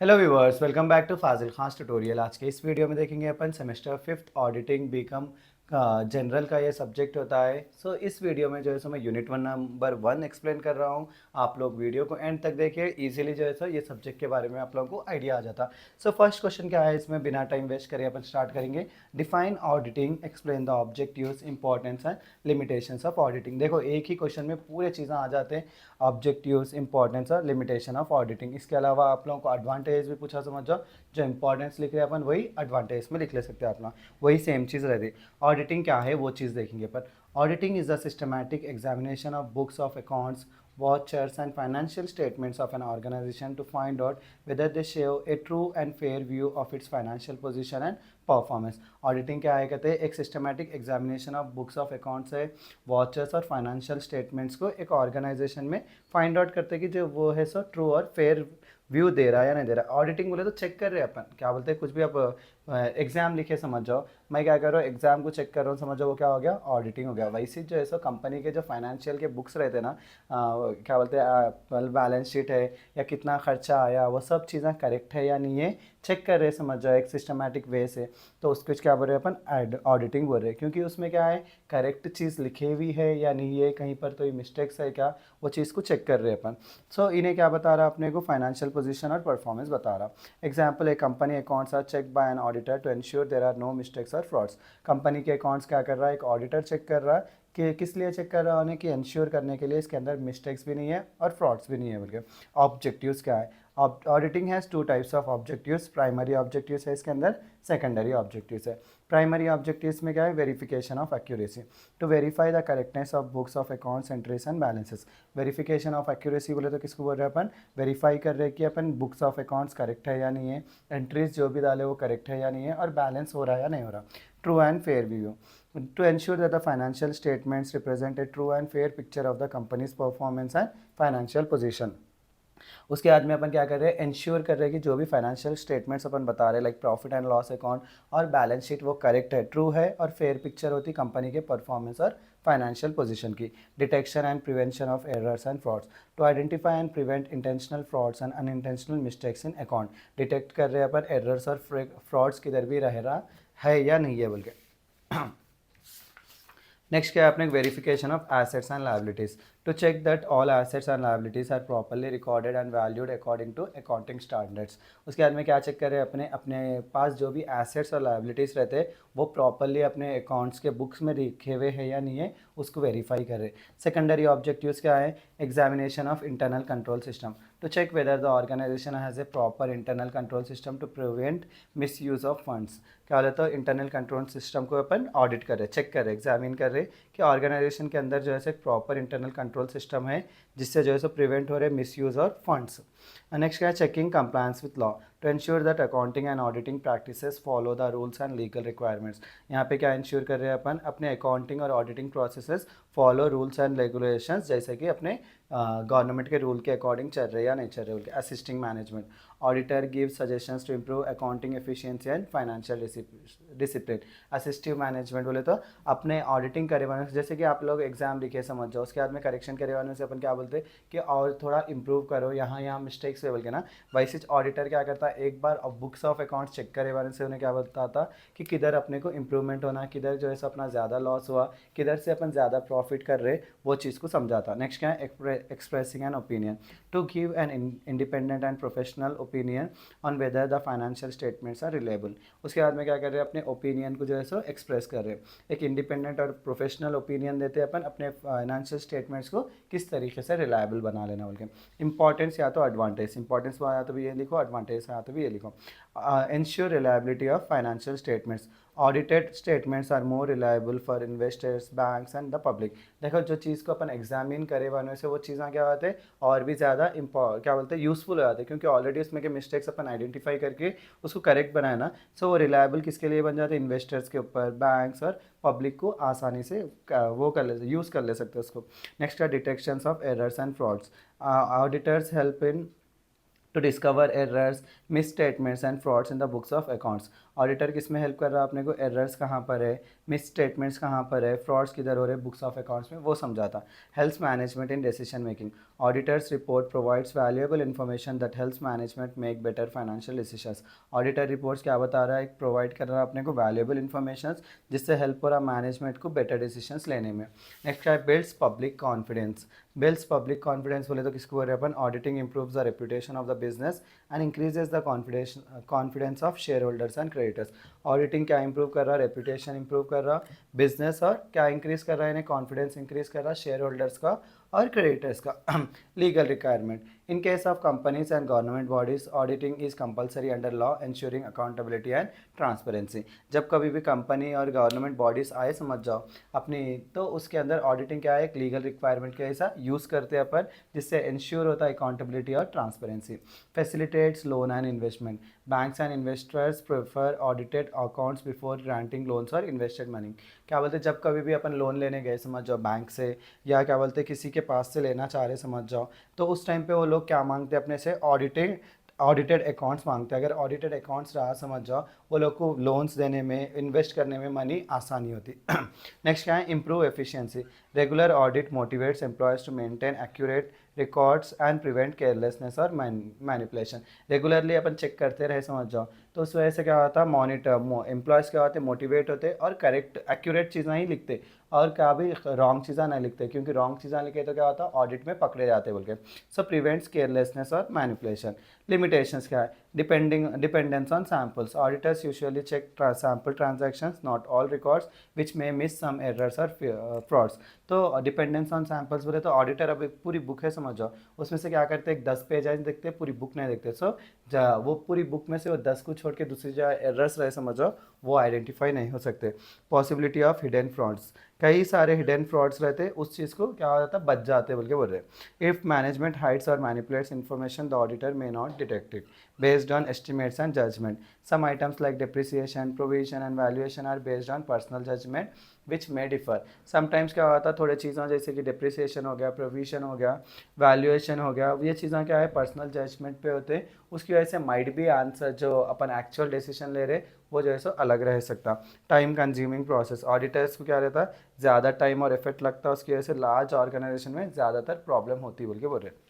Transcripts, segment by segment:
Hello viewers, welcome back to Fazil Khas tutorial. आज के इस वीडियो में देखेंगे अपन सेमेस्टर फिफ्थ ऑडिटिंग बीकॉम का जनरल का ये सब्जेक्ट होता है। इस वीडियो में जो है मैं यूनिट वन नंबर 1 एक्सप्लेन कर रहा हूँ। आप लोग वीडियो को एंड तक देखिए, इजीली जो है ये सब्जेक्ट के बारे में आप लोगों को आइडिया आ जाता। फर्स्ट क्वेश्चन क्या है, इसमें बिना टाइम वेस्ट करें अपन स्टार्ट करेंगे। Define auditing, explain the objectives, importance and limitations of auditing. देखो एक ही क्वेश्चन में पूरे चीज़ें आ जाते हैं, ऑब्जेक्टिव्स, इंपॉर्टेंस और लिमिटेशन ऑफ ऑडिटिंग। इसके अलावा आप लोगों को एडवांटेज भी पूछा, समझ जाओ जो इंपॉर्टेंस लिख रहे हैं अपन वही एडवांटेज में लिख ले सकते हैं अपना, वही सेम चीज़ रहती है। ऑडिटिंग क्या है वो चीज़ देखेंगे अपन। Auditing is the systematic examination of books of accounts, vouchers and financial statements of an organization to find out whether they show a true and fair view of its financial position and performance. Auditing क्या है, कहते हैं एक systematic examination of books of accounts है, watchers और financial statements को एक organisation में फाइंड आउट करते हैं कि जो वो है ट्रू और फेयर व्यू दे रहा है या नहीं दे रहा। ऑडिटिंग बोले तो चेक कर रहे हैं अपन, क्या बोलते हैं, कुछ भी आप एग्जाम लिखे समझ जाओ, मैं क्या कर रहा हूँ एग्जाम को चेक कर रहा हूँ, समझ जाओ वो क्या हो गया, ऑडिटिंग हो गया। वैसे जो है कंपनी के जो फाइनेंशियल के बुक्स रहते हैं ना, क्या बोलते हैं बैलेंस शीट है या कितना खर्चा आया, वो सब चीज़ें करेक्ट है या नहीं है चेक कर रहे हैं, समझ जाओ एक सिस्टमैटिक वे से। तो उसको क्या बोल रहे हैं अपन, ऑडिटिंग बोल रहे हैं, क्योंकि उसमें क्या है करेक्ट चीज़ लिखी हुई है या नहीं है, कहीं पर तो ये मिस्टेक्स है क्या, वो चीज़ को चेक कर रहे हैं अपन। इन्हें क्या बता रहा अपने को, फाइनेंशियल पोजीशन और परफॉर्मेंस बता रहा। Example, a company accounts are check by an auditor to ensure there are no mistakes और फ्रॉड्स। कंपनी के अकाउंट्स क्या कर रहा है, एक ऑडिटर चेक कर रहा है कि किस लिए चेक कर रहा है, कि इंश्योर करने के लिए इसके अंदर मिस्टेक्स भी नहीं है और फ्रॉड्स भी नहीं है बल्कि। ऑब्जेक्टिव्स क्या है, auditing has two types of objectives, primary objectives है इसके अंदर, सेकेंडरी ऑब्जेक्टिव्स है। प्राइमरी ऑब्जेक्टिव्स में क्या है, verification of accuracy, to verify the correctness of books of accounts, entries and balances. Verification of accuracy बोले तो किसको बोल रहे हैं अपन, वेरीफाई कर रहे हैं कि अपन बुक्स ऑफ अकाउंट्स करेक्ट है या नहीं है, एंट्रीज जो भी डाले वो करेक्ट है या नहीं है, और बैलेंस हो रहा है या नहीं हो रहा। True and fair view, to ensure that the financial statements represent a true and fair picture of the company's performance and financial position। उसके बाद में अपन क्या कर रहे हैं, इंश्योर कर रहे हैं कि जो भी फाइनेंशियल स्टेटमेंट्स अपन बता रहे हैं like profit and loss account और बैलेंस शीट वो करेक्ट है, ट्रू है और फेयर पिक्चर होती कंपनी के परफॉर्मेंस और फाइनेंशियल पोजीशन की। Detection and prevention of errors and frauds, to identify and prevent intentional frauds and unintentional mistakes in account. Detect कर रहे हैं अपन एरर्स और फ्रॉड्स किधर भी रह रहा है या नहीं है बोल के। नेक्स्ट क्या है अपने, verification of assets and liabilities, to check that all assets and liabilities are properly recorded and valued according to accounting standards. उसके बाद में क्या चेक कर रहे हैं, अपने अपने पास जो भी एसेट्स और लायबिलिटीज़ रहते हैं वो प्रॉपर्ली अपने अकाउंट्स के बुक्स में लिखे हुए हैं या नहीं है, उसको वेरीफाई कर रहे हैं। सेकेंडरी ऑब्जेक्टिव्स क्या है, examination of internal control system, to check whether the organisation has a proper internal control system to prevent misuse of funds. क्या बोलता है, इंटरनल कंट्रोल सिस्टम को अपन ऑडिट कर रहे, चेक कर रहे, एग्जामिन कर रहे कि ऑर्गेनाइजेशन के अंदर जो है प्रॉपर इंटरनल कंट्रोल सिस्टम है जिससे जो है प्रिवेंट हो रहे मिसयूज़ और फंड्स। नेक्स्ट क्या है, checking compliance with law, to ensure that accounting and auditing practices follow the rules and legal requirements. यहाँ पे क्या इंश्योर कर रहे हैं अपन, अपने अकाउंटिंग और auditing processes follow rules and regulations, जैसे कि अपने गवर्नमेंट के रूल के अकॉर्डिंग चल रहे या नहीं चल रहे। Assisting management, auditor give suggestions to improve accounting efficiency and financial discipline. Assistive management बोले तो अपने ऑडिटिंग करवाने से, जैसे कि आप लोग एग्जाम लिखे समझ जाओ, उसके बाद में करेक्शन करवाने से अपन क्या बोलते हैं कि और थोड़ा इंप्रूव करो, यहाँ यहाँ मिस्टेक्स है बोल के ना। वैसे ऑडिटर क्या करता है, एक बार बुक्स ऑफ अकाउंट्स चेक करवाने से उन्हें क्या बोलता था कि किधर अपने को इंप्रूवमेंट होना, किधर जो है अपना ज़्यादा लॉस हुआ, किधर से अपन ज़्यादा प्रॉफिट कर रहे, वो चीज़ को समझाता। नेक्स्ट क्या है, expressing an opinion, to give an independent and professional opinion on whether the financial statements are reliable. उसके बाद में क्या कर रहे हैं, अपने ओपिनियन को जो है एक्सप्रेस कर रहे हैं, एक इंडिपेंडेंट और प्रोफेशनल ओपिनियन देते हैं अपन अपने फाइनेंशियल स्टेटमेंट्स को किस तरीके से रिलायबल बना लेना बोल के। इंपॉर्टेंस या तो एडवांटेज, इंपॉर्टेंस या तो भी ये लिखो, एडवांटेज या तो भी ये लिखो। ensure reliability of financial statements, audited statements are more reliable for investors, banks and the public। देखो जो चीज़ को अपन एग्जामिन करे वाले से वो चीज़ें क्या होते हैं और भी ज़्यादा क्या बोलते हैं यूज़फुल हो जाते हैं, क्योंकि ऑलरेडी उसमें के मिस्टेक्स अपन आइडेंटिफाई करके उसको करेक्ट बनाए ना। वो रिलायबल किसके लिए बन जाते हैं, इन्वेस्टर्स के ऊपर, बैंक्स और पब्लिक को आसानी से वो कर ले, यूज़ कर ले सकते हैं उसको। नेक्स्ट है detections of errors and frauds, auditors help in to discover errors, misstatements and frauds in the books of accounts. Auditor किस में हेल्प कर रहा है अपने को, एरर्स कहाँ पर है, मिस स्टेटमेंट्स कहाँ पर है, फ्रॉड्स किधर हो रहे हैं बुक्स ऑफ अकाउंट्स में, वो समझाता। Helps management in decision making. Auditors report provides valuable information that helps management make better financial decisions. Auditor reports क्या बता रहा है, प्रोवाइड कर रहा है अपने को वैल्यूएबल इन्फॉर्मेशन जिससे हेल्प हो रहा है मैनेजमेंट को बेटर डिसीजंस लेने में। नेक्स्ट है builds public confidence. Builds public confidence बोले तो किसको बोल रहे हैं अपन, auditing improves the reputation of the business and increases the confidence of shareholders and creditors. Auditing क्या इंप्रूव कर रहा है, रेपुटेशन इंप्रूव कर रहा, बिजनेस और क्या इंक्रीज कर रहा है, इन्हें कॉन्फिडेंस इंक्रीज कर रहा शेयर होल्डर्स का और क्रेडिटर्स का। Legal requirement. In case of companies and government bodies auditing is compulsory under law ensuring accountability and transparency. जब कभी भी कंपनी और गवर्नमेंट बॉडीज आए समझ जाओ अपनी, तो उसके अंदर ऑडिटिंग क्या है, एक लीगल रिक्वायरमेंट के ऐसा यूज़ करते हैं अपन, जिससे इंश्योर होता है अकाउंटेबिलिटी और transparency. Facilitates loan and investment. Banks and investors prefer audited accounts before granting loans और इन्वेस्टेड मनी। क्या बोलते हैं, जब कभी भी अपन लोन लेने गए समझ जाओ बैंक से, या क्या बोलते हैं किसी के पास से लेना चाह रहे समझ जाओ, तो उस टाइम पे वो लोग क्या मांगते हैं अपने से, ऑडिटेड अकाउंट्स मांगते हैं। अगर ऑडिटेड अकाउंट्स रहा समझ जाओ, वो लोग को लोन्स देने में, इन्वेस्ट करने में मनी आसानी होती। नेक्स्ट क्या है, improve efficiency. Regular audit motivates employees to maintain accurate records and prevent carelessness और मैनिपुलेशन। रेगुलरली अपन चेक करते रहे समझ जाओ, तो उस वजह से क्या होता है, मॉनिटर एम्प्लॉयज़ क्या होते, मोटिवेट होते और करेक्ट एक्यूरेट चीज़ें ही लिखते और क्या भी रॉन्ग चीज़ें नहीं लिखते, क्योंकि रॉन्ग चीज़ें लिखे तो क्या होता है, ऑडिट में पकड़े जाते बोल के। सो प्रिवेंट्स केयरलेसनेस और मैनिपुलेशन। लिमिटेशंस क्या है, dependence on samples. Auditors usually check sample transactions, not all records which may miss some errors और फ्रॉड्स। तो डिपेंडेंस ऑन सैम्पल्स बोले तो ऑडिटर अब एक पूरी बुक है समझ जाओ, उसमें से क्या करते हैं, एक 10 पेज देखते हैं, पूरी बुक नहीं देखते। सो वो पूरी बुक में से वो 10 को छोड़ के दूसरी जगह एरर्स रहे समझ जाओ, वो आइडेंटिफाई नहीं हो सकते। Possibility of hidden frauds. कई सारे हिडन फ्रॉड्स रहते, उस चीज़ को क्या हो जाता है, बच जाते बोल के बोल रहे। इफ़ मैनेजमेंट हाइड्स और manipulates information, the auditor may not detect it based on estimates and judgment. Some items like depreciation, provision and valuation are based on personal judgment which may differ. Sometimes क्या होता है, थोड़े चीज़ों जैसे कि depreciation हो गया, provision हो गया, valuation हो गया, ये चीज़ें क्या है पर्सनल जजमेंट पे होते हैं, उसकी वजह से माइट भी आंसर जो अपन एक्चुअल डिसीजन ले रहे वो जो है सो अलग रह सकता। Time consuming process. ऑडिटर्स को क्या रहता है, ज़्यादा टाइम और एफर्ट लगता है, उसकी वजह से लार्ज ऑर्गेनाइजेशन में ज़्यादातर प्रॉब्लम होती है बोल के बोल रहे।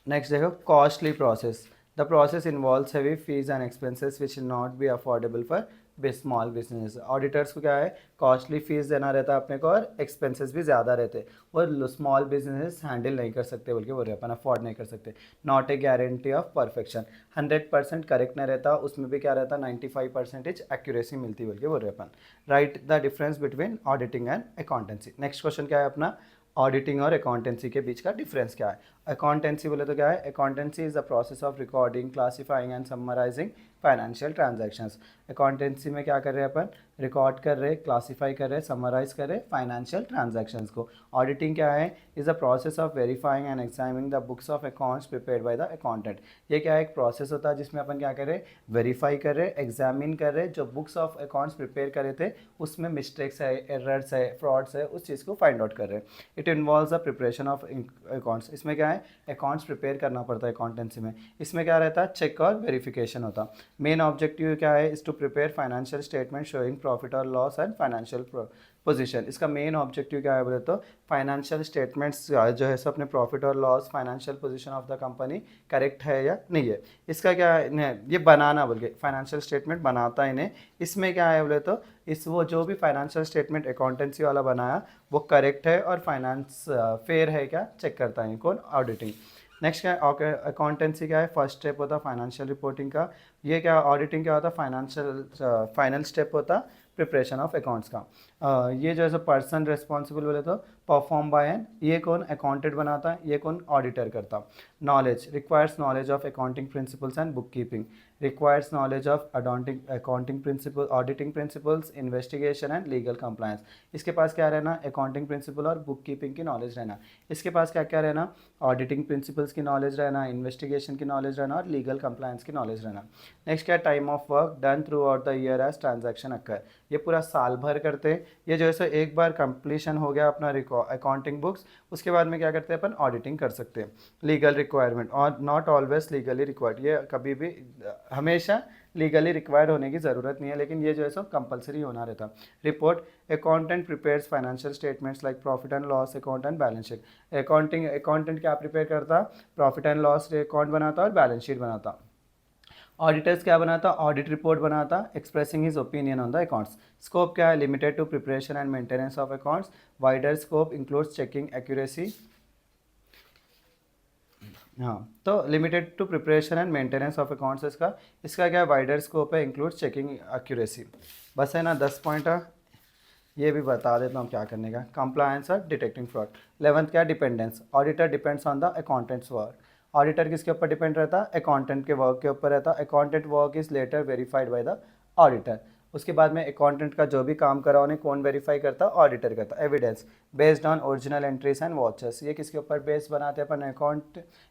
नेक्स्ट देखो, costly process. The process involves heavy fees and expenses which will not be affordable for small business. Auditors को क्या है, कॉस्टली फीस देना रहता है अपने को और एक्सपेंसेस भी ज़्यादा रहते हैं, और स्मॉल बिजनेस हैंडल नहीं कर सकते बोल के बोल रहे, अपन अफोर्ड नहीं कर सकते। Not a guarantee of perfection. 100% correct नहीं रहता, उसमें भी क्या रहता, 95% एक्यूरेसी मिलती बोल के बोल रहे अपन। Write the difference between auditing and accountancy. Next question क्या है अपना, ऑडिटिंग और अकाउंटेंसी के बीच का डिफरेंस क्या है। अकाउंटेंसी बोले तो क्या है, accountancy is the process of recording, classifying and summarising financial transactions. Accountancy में क्या कर रहे हैं अपन, रिकॉर्ड कर रहे, क्लासीफाई कर रहे, समराइज कर रहे फाइनेंशियल ट्रांजैक्शंस को। ऑडिटिंग क्या है, is the process of verifying and examining the books of accounts prepared by the accountant. ये क्या है, एक प्रोसेस होता है जिसमें अपन क्या कर रहे, वेरीफाई कर रहे, एग्जामिन कर रहे, जो बुक्स ऑफ अकाउंट्स प्रिपेयर करे थे उसमें मिस्टेक्स है, एरर्स है, फ्रॉड्स है, उस चीज़ को फाइंड आउट कर रहे। It involves the preparation of accounts. इसमें क्या है, अकाउंट्स प्रिपेयर करना पड़ता है अकाउंटेंसी में। इसमें क्या रहता है, चेक और वेरिफिकेशन होता। मेन ऑब्जेक्टिव क्या है, is to prepare financial statement showing profit और लॉस एंड फाइनेंशियल पोजीशन। इसका मेन ऑब्जेक्टिव क्या है बोले तो, फाइनेंशियल स्टेटमेंट्स जो है सो अपने प्रॉफिट और loss, financial position of the company correct है या नहीं है, इसका क्या है, ये बनाना बोल के फाइनेंशियल स्टेटमेंट बनाता है इन्हें। इसमें क्या है बोले तो, इस वो जो भी फाइनेंशियल स्टेटमेंट अकाउंटेंसी वाला बनाया वो करेक्ट है और फाइनेंस फेयर है क्या चेक करता है कौन, ऑडिटिंग। नेक्स्ट क्या है, अकाउंटेंसी क्या है, फर्स्ट स्टेप होता है फाइनेंशियल रिपोर्टिंग का। ये क्या, ऑडिटिंग क्या होता है, फाइनेंशियल फाइनल स्टेप होता प्रिपरेशन ऑफ अकाउंट्स का। ये जो है पर्सन रिस्पॉन्सिबल बोले तो परफॉर्म बाय एन, ये कौन अकाउंटेंट बनाता है, ये कौन ऑडिटर करता। Knowledge, requires knowledge of accounting principles and bookkeeping. Requires knowledge of accounting principle, auditing principles, investigation and legal compliance. इसके पास क्या रहना, अकाउंटिंग प्रिंसिपल और बुक कीपिंग की नॉलेज रहना। इसके पास क्या क्या रहना, ऑडिटिंग प्रिंसिपल्स की नॉलेज रहना, इन्वेस्टिगेशन की नॉलेज रहना और लीगल कंप्लायंस की नॉलेज रहना। नेक्स्ट क्या, time of work done throughout the year as transaction occur. ये पूरा साल भर करते हैं, ये जो है एक बार कंप्लीशन हो गया अपना अकाउंटिंग बुक्स, उसके बाद में क्या करते हैं अपन, ऑडिटिंग कर सकते हैं। लीगल रिक्वायरमेंट और नॉट ऑलवेज लीगली रिक्वायर्ड, ये कभी भी हमेशा लीगली रिक्वायर्ड होने की ज़रूरत नहीं है, लेकिन ये जो है सो कंपलसरी होना रहता। Report accountant prepares financial statements like profit and loss account and balance sheet. Accountant क्या प्रिपेयर करता? प्रॉफिट एंड लॉस अकाउंट बनाता और बैलेंस शीट बनाता। ऑडिटर्स क्या बनाता? ऑडिट रिपोर्ट बनाता, expressing his opinion on the accounts. Scope क्या है? Limited to preparation and maintenance of accounts. Wider scope includes checking accuracy. हाँ, तो limited to preparation and maintenance of accounts इसका क्या वाइडर स्कोप है? Includes checking accuracy. बस है ना, 10 पॉइंट है, ये भी बता देता हूँ क्या करने का। कंप्लायंस और डिटेक्टिंग फ्रॉड। 11th क्या? Dependence. Auditor depends on the accountants work. Auditor किसके ऊपर डिपेंड रहता? अकाउंटेंट के वर्क के ऊपर रहता। Accountant work is later verified by the auditor. उसके बाद में अकाउंटेंट का जो भी काम करा उन्हें कौन वेरीफाई करता? ऑडिटर करता। Evidence based on original entries and vouchers. ये किसके ऊपर बेस्ड बनाते हैं अपन?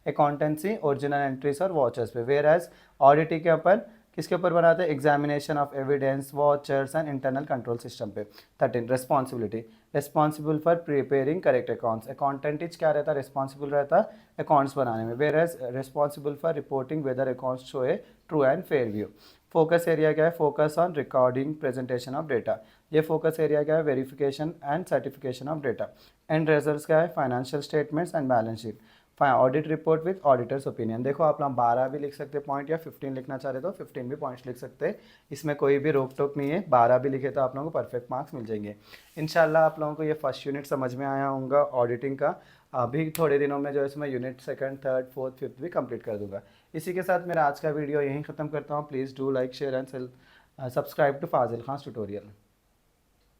अकाउंटेंसी ओरिजिनल एंट्रीज और वॉचर्स पे। वेयर एज ऑडिटिंग के ऊपर किसके ऊपर बनाते हैं? Examination of evidence, vouchers and internal control system पे। 13 responsibility. Responsible for preparing correct accounts. Accountant क्या रहता है? रिस्पॉन्सिबल रहता है अकाउंट्स बनाने में। Whereas responsible for reporting whether accounts show a true and fair view. Focus area क्या है? Focus on recording presentation of data. ये फोकस एरिया क्या है? Verification and certification of data. And results क्या है? Financial statements and balance sheet. Audit report with auditors opinion. देखो आप लोग 12 भी लिख सकते पॉइंट, या 15 लिखना चाह रहे तो 15 भी पॉइंट्स लिख सकते हैं, इसमें कोई भी रोक टोक नहीं है। 12 भी लिखे तो आप लोगों को परफेक्ट मार्क्स मिल जाएंगे। इंशाल्लाह आप लोगों को ये फर्स्ट यूनिट समझ में आया होगा ऑडिटिंग का। अभी थोड़े दिनों में जो है इसमें unit second, third, fourth, fifth भी कंप्लीट कर दूंगा। इसी के साथ मेरा आज का वीडियो यहीं ख़त्म करता हूँ। Please do like, share and subscribe to Fazil Khan tutorial.